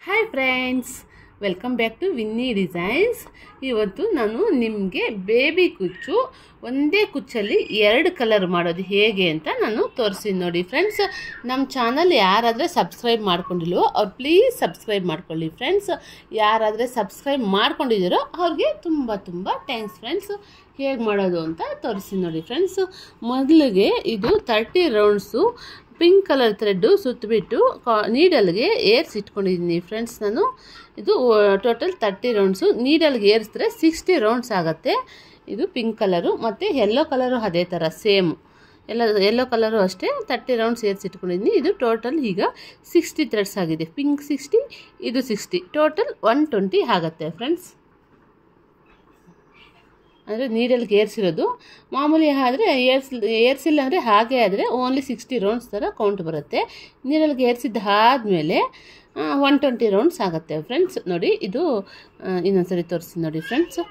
Hi friends, welcome back to Vinni designs. ಇವತ್ತು ನಾನು ನಿಮಗೆ ಬೇಬಿ ಕುಚ್ಚು ಒಂದೇ ಕುಚ್ಚಲ್ಲಿ 2 ಕಲರ್ ಮಾಡೋದು ಹೇಗೆ ಅಂತ ನಾನು ತೋರಿಸ್ತೀನಿ ನೋಡಿ ಫ್ರೆಂಡ್ಸ್. ನಮ್ಮ ಚಾನಲ್ ಯಾರಾದರೆ ಸಬ್ಸ್ಕ್ರೈಬ್ ಮಾಡ್ಕೊಂಡಿಲ್ವೋ ಅವ್ರು ಪ್ಲೀಸ್ ಸಬ್ಸ್ಕ್ರೈಬ್ ಮಾಡ್ಕೊಳ್ಳಿ ಫ್ರೆಂಡ್ಸ್. ಯಾರಾದರೆ ಸಬ್ಸ್ಕ್ರೈಬ್ ಮಾಡ್ಕೊಂಡಿದ್ದೀರೋ ಅವ್ರಿಗೆ ತುಂಬ ತುಂಬ ಥ್ಯಾಂಕ್ಸ್ ಫ್ರೆಂಡ್ಸ್. ಹೇಗೆ ಮಾಡೋದು ಅಂತ ತೋರಿಸ್ತೀನಿ ನೋಡಿ ಫ್ರೆಂಡ್ಸ್. ಮೊದಲಿಗೆ ಇದು 30 ರೌಂಡ್ಸು ಪಿಂಕ್ ಕಲರ್ ಥ್ರೆಡ್ಡು ಸುತ್ತಬಿಟ್ಟು ನೀಡಲ್ಗೆ ಏರ್ಸಿಟ್ಕೊಂಡಿದ್ದೀನಿ ಫ್ರೆಂಡ್ಸ್. ನಾನು ಇದು ಟೋಟಲ್ 30 ರೌಂಡ್ಸು. ನೀಡಲ್ಗೆ ಏರಿಸಿದ್ರೆ 60 ರೌಂಡ್ಸ್ ಆಗುತ್ತೆ. ಇದು ಪಿಂಕ್ ಕಲರು ಮತ್ತು ಯೆಲ್ಲೋ ಕಲರು ಅದೇ ಥರ ಸೇಮ್ ಯೆಲ್ಲೋ ಕಲರು ಅಷ್ಟೇ 30 ರೌಂಡ್ಸ್ ಏರಿಸಿಟ್ಕೊಂಡಿದ್ದೀನಿ. ಇದು ಟೋಟಲ್ ಈಗ 60 ಥ್ರೆಡ್ಸ್ ಆಗಿದೆ. ಪಿಂಕ್ 60, ಇದು 60, ಟೋಟಲ್ 120 ಆಗುತ್ತೆ ಫ್ರೆಂಡ್ಸ್. ಅಂದರೆ ನೀಡಲ್ಗೆ ಏರಿಸಿರೋದು. ಮಾಮೂಲಿ ಆದರೆ ಏರಿಸಿಲ್ಲ ಅಂದರೆ ಹಾಗೆ ಆದರೆ ಓನ್ಲಿ 60 ರೌಂಡ್ಸ್ ಥರ ಕೌಂಟ್ ಬರುತ್ತೆ. ನೀಡಲ್ಗೆ ಏರಿಸಿದ್ದು ಆದಮೇಲೆ 120 ರೌಂಡ್ಸ್ ಆಗುತ್ತೆ ಫ್ರೆಂಡ್ಸ್. ನೋಡಿ ಇದು ಇನ್ನೊಂದ್ಸರಿ ತೋರಿಸ್ತೀನಿ ನೋಡಿ ಫ್ರೆಂಡ್ಸ್.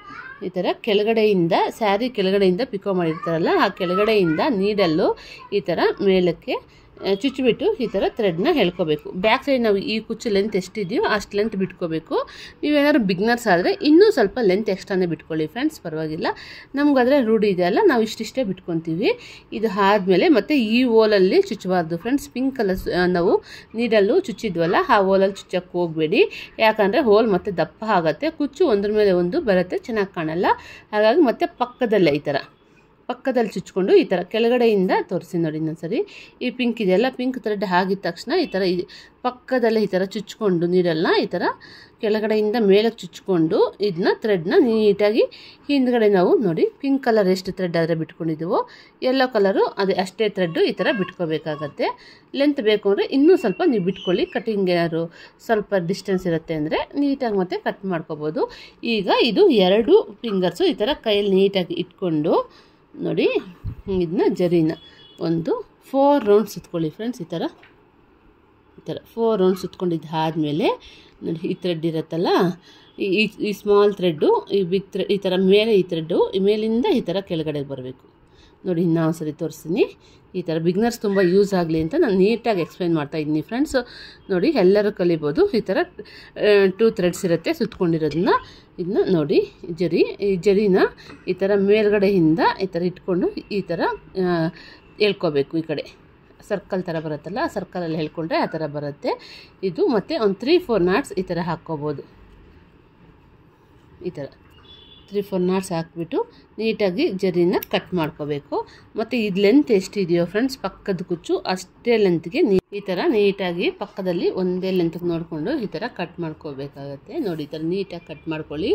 ಈ ಥರ ಕೆಳಗಡೆಯಿಂದ ಸ್ಯಾರಿ ಕೆಳಗಡೆಯಿಂದ ಪಿಕೋ ಮಾಡಿರ್ತಾರಲ್ಲ, ಆ ಕೆಳಗಡೆಯಿಂದ ನೀಡಲ್ಲು ಈ ಥರ ಮೇಲಕ್ಕೆ ಚುಚ್ಚಿಬಿಟ್ಟು ಈ ಥರ ಥ್ರೆಡ್ನ ಎಳ್ಕೋಬೇಕು. ಬ್ಯಾಕ್ ಸೈಡ್ ನಾವು ಈ ಕುಚ್ಚು ಲೆಂತ್ ಎಷ್ಟಿದೆಯೋ ಅಷ್ಟು ಲೆಂತ್ ಬಿಟ್ಕೋಬೇಕು. ನೀವೇನಾದ್ರು ಬಿಗ್ನರ್ಸ್ ಆದರೆ ಇನ್ನೂ ಸ್ವಲ್ಪ ಲೆಂತ್ ಎಕ್ಸ್ಟ್ರಾನೇ ಬಿಟ್ಕೊಳ್ಳಿ ಫ್ರೆಂಡ್ಸ್, ಪರವಾಗಿಲ್ಲ. ನಮಗಾದರೆ ರೂಢಿ ಇದೆಯಲ್ಲ, ನಾವು ಇಷ್ಟಿಷ್ಟೇ ಬಿಟ್ಕೊತೀವಿ. ಇದು ಆದಮೇಲೆ ಮತ್ತೆ ಈ ಓಲಲ್ಲಿ ಚುಚ್ಚಬಾರ್ದು ಫ್ರೆಂಡ್ಸ್. ಪಿಂಕ್ ಕಲರ್ ನಾವು ನೀಡಲ್ಲು ಚುಚ್ಚಿದ್ವಲ್ಲ, ಆ ಓಲಲ್ಲಿ ಚುಚ್ಚಕ್ಕೆ ಹೋಗಬೇಡಿ. ಯಾಕಂದರೆ ಹೋಲ್ ಮತ್ತೆ ದಪ್ಪ ಆಗುತ್ತೆ, ಕುಚ್ಚು ಒಂದ್ರ ಮೇಲೆ ಒಂದು ಬರುತ್ತೆ, ಚೆನ್ನಾಗಿ ಕಾಣಲ್ಲ. ಹಾಗಾಗಿ ಮತ್ತೆ ಪಕ್ಕದಲ್ಲೇ ಈ ಥರ ಪಕ್ಕದಲ್ಲಿ ಚುಚ್ಕೊಂಡು ಈ ಥರ ಕೆಳಗಡೆಯಿಂದ ತೋರಿಸಿ ನೋಡಿ ಇನ್ನೊಂದ್ಸರಿ. ಈ ಪಿಂಕ್ ಇದೆಯಲ್ಲ, ಪಿಂಕ್ ಥ್ರೆಡ್ ಆಗಿದ ತಕ್ಷಣ ಈ ಥರ ಪಕ್ಕದಲ್ಲೇ ಈ ಥರ ಚುಚ್ಕೊಂಡು ನೀಡಲ್ನ ಈ ಥರ ಕೆಳಗಡೆಯಿಂದ ಮೇಲಕ್ಕೆ ಚುಚ್ಕೊಂಡು ಇದನ್ನ ಥ್ರೆಡ್ನ ನೀಟಾಗಿ ಹಿಂದ್ಗಡೆ ನಾವು ನೋಡಿ ಪಿಂಕ್ ಕಲರ್ ಎಷ್ಟು ಥ್ರೆಡ್ ಆದರೆ ಬಿಟ್ಕೊಂಡಿದ್ದೀವೋ ಯೆಲ್ಲೋ ಕಲರು ಅದೇ ಅಷ್ಟೇ ಥ್ರೆಡ್ಡು ಈ ಥರ ಬಿಟ್ಕೋಬೇಕಾಗತ್ತೆ. ಲೆಂತ್ ಬೇಕು ಅಂದರೆ ಇನ್ನೂ ಸ್ವಲ್ಪ ನೀವು ಬಿಟ್ಕೊಳ್ಳಿ. ಕಟಿಂಗ್ ಏನಾದ್ರು ಸ್ವಲ್ಪ ಡಿಸ್ಟೆನ್ಸ್ ಇರುತ್ತೆ ಅಂದರೆ ನೀಟಾಗಿ ಮತ್ತೆ ಕಟ್ ಮಾಡ್ಕೋಬೋದು. ಈಗ ಇದು 2 ಫಿಂಗರ್ಸು ಈ ಥರ ಕೈಯಲ್ಲಿ ನೀಟಾಗಿ ಇಟ್ಕೊಂಡು ನೋಡಿ ಇದನ್ನ ಜರಿನ ಒಂದು 4 ರೌಂಡ್ಸ್ ಸುತ್ಕೊಳ್ಳಿ ಫ್ರೆಂಡ್ಸ್. ಈ ಥರ 4 ರೌಂಡ್ಸ್ ಸುತ್ಕೊಂಡಿದ್ದು ಆದಮೇಲೆ ನೋಡಿ ಈ ಥ್ರೆಡ್ ಇರುತ್ತಲ್ಲ, ಈ ಸ್ಮಾಲ್ ಥ್ರೆಡ್ಡು ಈ ಬಿಗ್ ಥ್ರೆಡ್ ಈ ಥರ ಮೇಲೆ ಈ ಥ್ರೆಡ್ಡು ಮೇಲಿಂದ ಈ ಥರ ಕೆಳಗಡೆಗೆ ಬರಬೇಕು ನೋಡಿ. ಇನ್ನೊಂದು ಸರಿ ತೋರಿಸ್ತೀನಿ. ಈ ಥರ ಬಿಗ್ನರ್ಸ್ ತುಂಬ ಯೂಸ್ ಆಗಲಿ ಅಂತ ನಾನು ನೀಟಾಗಿ ಎಕ್ಸ್ಪ್ಲೈನ್ ಮಾಡ್ತಾಯಿದ್ದೀನಿ ಫ್ರೆಂಡ್ಸ್. ನೋಡಿ ಎಲ್ಲರೂ ಕಲಿಬೋದು. ಈ ಥರ 2 ಥ್ರೆಡ್ಸ್ ಇರುತ್ತೆ ಸುತ್ಕೊಂಡಿರೋದನ್ನ. ಇದನ್ನ ನೋಡಿ ಈ ಜರಿನ ಈ ಥರ ಮೇಲ್ಗಡೆಯಿಂದ ಈ ಥರ ಇಟ್ಕೊಂಡು ಈ ಥರ ಎಳ್ಕೋಬೇಕು. ಈ ಕಡೆ ಸರ್ಕಲ್ ಥರ ಬರುತ್ತಲ್ಲ, ಆ ಸರ್ಕಲಲ್ಲಿ ಹೇಳ್ಕೊಂಡ್ರೆ ಆ ಥರ ಬರುತ್ತೆ. ಇದು ಮತ್ತು ಒಂದು 3-4 ನಾಟ್ಸ್ ಈ ಥರ ಹಾಕ್ಕೋಬೋದು. ಈ ಥರ 3-4 ನಾಟ್ಸ್ ಹಾಕ್ಬಿಟ್ಟು ನೀಟಾಗಿ ಜರಿನ ಕಟ್ ಮಾಡ್ಕೋಬೇಕು. ಮತ್ತು ಇದು ಲೆಂತ್ ಎಷ್ಟಿದೆಯೋ ಫ್ರೆಂಡ್ಸ್ ಪಕ್ಕದ ಕುಚ್ಚು ಅಷ್ಟೇ ಲೆಂತ್ಗೆ ಈ ಥರ ನೀಟಾಗಿ ಪಕ್ಕದಲ್ಲಿ ಒಂದೇ ಲೆಂತ್ಗೆ ನೋಡಿಕೊಂಡು ಈ ಥರ ಕಟ್ ಮಾಡ್ಕೋಬೇಕಾಗತ್ತೆ. ನೋಡಿ ಈ ಥರ ನೀಟಾಗಿ ಕಟ್ ಮಾಡ್ಕೊಳ್ಳಿ.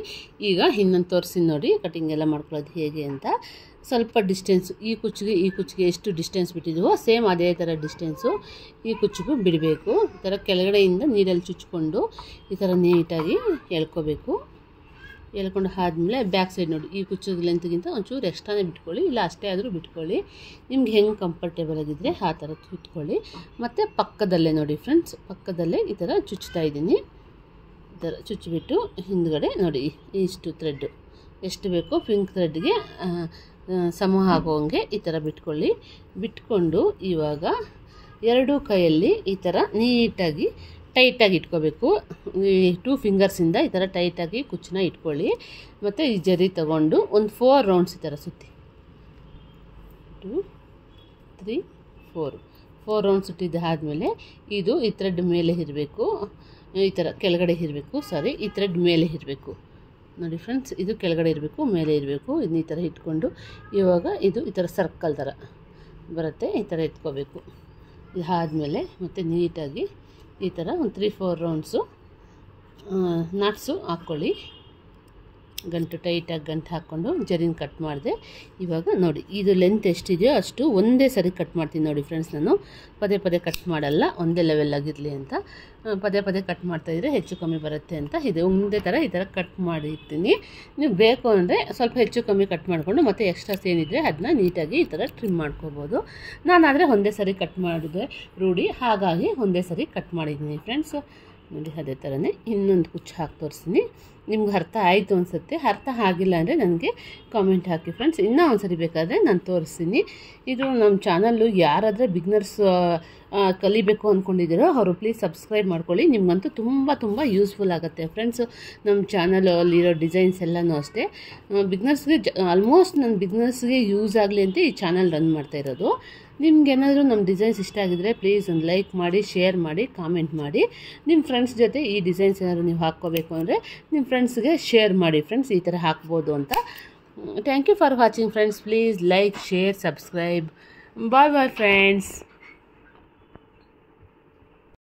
ಈಗ ಇನ್ನೊಂದು ತೋರಿಸಿ ನೋಡಿ ಕಟಿಂಗ್ ಎಲ್ಲ ಮಾಡ್ಕೊಳ್ಳೋದು ಹೇಗೆ ಅಂತ. ಸ್ವಲ್ಪ ಡಿಸ್ಟೆನ್ಸು ಈ ಕುಚ್ಚಿಗೆ ಎಷ್ಟು ಡಿಸ್ಟೆನ್ಸ್ ಬಿಟ್ಟಿದ್ದೀವೋ ಸೇಮ್ ಅದೇ ಥರ ಡಿಸ್ಟೆನ್ಸು ಈ ಕುಚ್ಚಿಗೂ ಬಿಡಬೇಕು. ಈ ಥರ ಕೆಳಗಡೆಯಿಂದ ನೀರಲ್ಲಿ ಚುಚ್ಕೊಂಡು ಈ ಥರ ನೀಟಾಗಿ ಎಳ್ಕೋಬೇಕು. ಎಳ್ಕೊಂಡು ಆದಮೇಲೆ ಬ್ಯಾಕ್ ಸೈಡ್ ನೋಡಿ ಈ ಕುಚ್ಚದ ಲೆಂತ್ಗಿಂತ ಒಂಚೂರು ಎಕ್ಸ್ಟ್ರಾನೇ ಬಿಟ್ಕೊಳ್ಳಿ, ಇಲ್ಲ ಅಷ್ಟೇ ಆದರೂ ಬಿಟ್ಕೊಳ್ಳಿ. ನಿಮ್ಗೆ ಹೆಂಗೆ ಕಂಫರ್ಟೇಬಲ್ ಆಗಿದ್ದರೆ ಆ ಥರ ಚುಚ್ಕೊಳ್ಳಿ. ಮತ್ತು ಪಕ್ಕದಲ್ಲೇ ನೋಡಿ ಫ್ರೆಂಡ್ಸ್, ಪಕ್ಕದಲ್ಲೇ ಈ ಥರ ಚುಚ್ತಾ ಇದ್ದೀನಿ. ಈ ಥರ ಚುಚ್ಚಿಬಿಟ್ಟು ಹಿಂದ್ಗಡೆ ನೋಡಿ ಇಷ್ಟು ಥ್ರೆಡ್ಡು ಎಷ್ಟು ಬೇಕೋ ಪಿಂಕ್ ಥ್ರೆಡ್ಗೆ ಸಮ ಆಗೋಂಗೆ ಈ ಥರ ಬಿಟ್ಕೊಳ್ಳಿ. ಬಿಟ್ಕೊಂಡು ಇವಾಗ 2 ಕೈಯಲ್ಲಿ ಈ ಥರ ನೀಟಾಗಿ ಟೈಟಾಗಿ ಇಟ್ಕೋಬೇಕು. ಈ 2 ಫಿಂಗರ್ಸಿಂದ ಈ ಥರ ಟೈಟಾಗಿ ಕುಚ್ಚನ್ನ ಇಟ್ಕೊಳ್ಳಿ. ಮತ್ತು ಈ ಜರಿ ತಗೊಂಡು ಒಂದು 4 ರೌಂಡ್ಸ್ ಈ ಥರ ಸುತ್ತಿ 2, 3, 4 ರೌಂಡ್ಸ್ ಸುಟ್ಟಿದ್ದು ಆದಮೇಲೆ ಇದು ಈ ಥ್ರೆಡ್ ಮೇಲೆ ಇರಬೇಕು, ಈ ಥರ ಕೆಳಗಡೆ ಇರಬೇಕು. ಈ ಥ್ರೆಡ್ ಮೇಲೆ ಇರಬೇಕು ನೋಡಿ ಫ್ರೆಂಡ್ಸ್. ಇದು ಕೆಳಗಡೆ ಇರಬೇಕು, ಮೇಲೆ ಇರಬೇಕು. ಇದನ್ನ ಈ ಥರ ಇಟ್ಕೊಂಡು ಇವಾಗ ಇದು ಈ ಥರ ಸರ್ಕಲ್ ಥರ ಬರುತ್ತೆ, ಈ ಥರ ಇಟ್ಕೋಬೇಕು. ಇದಾದಮೇಲೆ ಮತ್ತು ನೀಟಾಗಿ ಈ ಥರ ಒಂದು 3-4 ರೌಂಡ್ಸು ನಾಟ್ಸು ಹಾಕ್ಕೊಳ್ಳಿ. ಟೈಟಾಗಿ ಗಂಟು ಹಾಕ್ಕೊಂಡು ಜರಿನ ಕಟ್ ಮಾಡಿದೆ. ಇವಾಗ ನೋಡಿ ಇದು ಲೆಂತ್ ಎಷ್ಟಿದೆಯೋ ಅಷ್ಟು ಒಂದೇ ಸರಿ ಕಟ್ ಮಾಡ್ತೀನಿ ನೋಡಿ ಫ್ರೆಂಡ್ಸ್. ನಾನು ಪದೇ ಪದೇ ಕಟ್ ಮಾಡಲ್ಲ, ಒಂದೇ ಲೆವೆಲ್ ಆಗಿರಲಿ ಅಂತ. ಪದೇ ಕಟ್ ಮಾಡ್ತಾಯಿದ್ರೆ ಹೆಚ್ಚು ಕಮ್ಮಿ ಬರುತ್ತೆ ಅಂತ ಇದು ಒಂದೇ ಥರ ಈ ಥರ ಕಟ್ ಮಾಡಿರ್ತೀನಿ. ನೀವು ಬೇಕು ಅಂದರೆ ಸ್ವಲ್ಪ ಹೆಚ್ಚು ಕಮ್ಮಿ ಕಟ್ ಮಾಡಿಕೊಂಡು ಮತ್ತು ಎಕ್ಸ್ಟ್ರಾಸ್ ಏನಿದ್ರೆ ಅದನ್ನ ನೀಟಾಗಿ ಈ ಥರ ಟ್ರಿಮ್ ಮಾಡ್ಕೋಬೋದು. ನಾನಾದರೆ ಒಂದೇ ಸರಿ ಕಟ್ ಮಾಡಿದ್ರೆ ರೂಢಿ, ಹಾಗಾಗಿ ಒಂದೇ ಸರಿ ಕಟ್ ಮಾಡಿದ್ದೀನಿ ಫ್ರೆಂಡ್ಸ್. ನೋಡಿ ಅದೇ ಥರನೇ ಇನ್ನೊಂದು ಕುಚ್ಚು ಹಾಕಿ ತೋರಿಸ್ತೀನಿ. ನಿಮ್ಗೆ ಅರ್ಥ ಆಯಿತು ಅನಿಸುತ್ತೆ. ಅರ್ಥ ಆಗಿಲ್ಲ ಅಂದರೆ ನನಗೆ ಕಾಮೆಂಟ್ ಹಾಕಿ ಫ್ರೆಂಡ್ಸ್. ಇನ್ನೂ ಒಂದು ಸರಿ ಬೇಕಾದರೆ ನಾನು ತೋರಿಸ್ತೀನಿ. ಇದು ನಮ್ಮ ಚಾನಲ್ಲು ಯಾರಾದರೆ ಬಿಗ್ನರ್ಸ್ ಕಲಿಬೇಕು ಅಂದ್ಕೊಂಡಿದ್ದೀರೋ ಅವರು ಪ್ಲೀಸ್ ಸಬ್ಸ್ಕ್ರೈಬ್ ಮಾಡ್ಕೊಳ್ಳಿ. ನಿಮಗಂತೂ ತುಂಬ ಯೂಸ್ಫುಲ್ ಆಗುತ್ತೆ ಫ್ರೆಂಡ್ಸ್. ನಮ್ಮ ಚಾನಲಲ್ಲಿರೋ ಡಿಸೈನ್ಸ್ ಎಲ್ಲನೂ ಅಷ್ಟೇ ಬಿಗ್ನರ್ಸ್ಗೆ ಆಲ್ಮೋಸ್ಟ್ ನನ್ನ ಬಿಗ್ನರ್ಸ್ಗೆ ಯೂಸ್ ಆಗಲಿ ಅಂತ ಈ ಚಾನಲ್ ರನ್ ಮಾಡ್ತಾ ಇರೋದು. ನಿಮ್ಗೇನಾದರೂ ನಮ್ಮ ಡಿಸೈನ್ಸ್ ಇಷ್ಟ ಆಗಿದ್ರೆ ಪ್ಲೀಸ್ ಒಂದು ಲೈಕ್ ಮಾಡಿ, ಶೇರ್ ಮಾಡಿ, ಕಾಮೆಂಟ್ ಮಾಡಿ. ನಿಮ್ಮ ಫ್ರೆಂಡ್ಸ್ ಜೊತೆ ಈ ಡಿಸೈನ್ಸ್ ಏನಾದರೂ ನೀವು ಹಾಕ್ಕೋಬೇಕು ಅಂದರೆ ನಿಮ್ಮ ಫ್ರೆಂಡ್ಸ್ಗೆ ಶೇರ್ ಮಾಡಿ ಫ್ರೆಂಡ್ಸ್, ಈ ಥರ ಹಾಕ್ಬೋದು ಅಂತ. Thank you for watching friends. Please like, share, subscribe. Bye bye friends.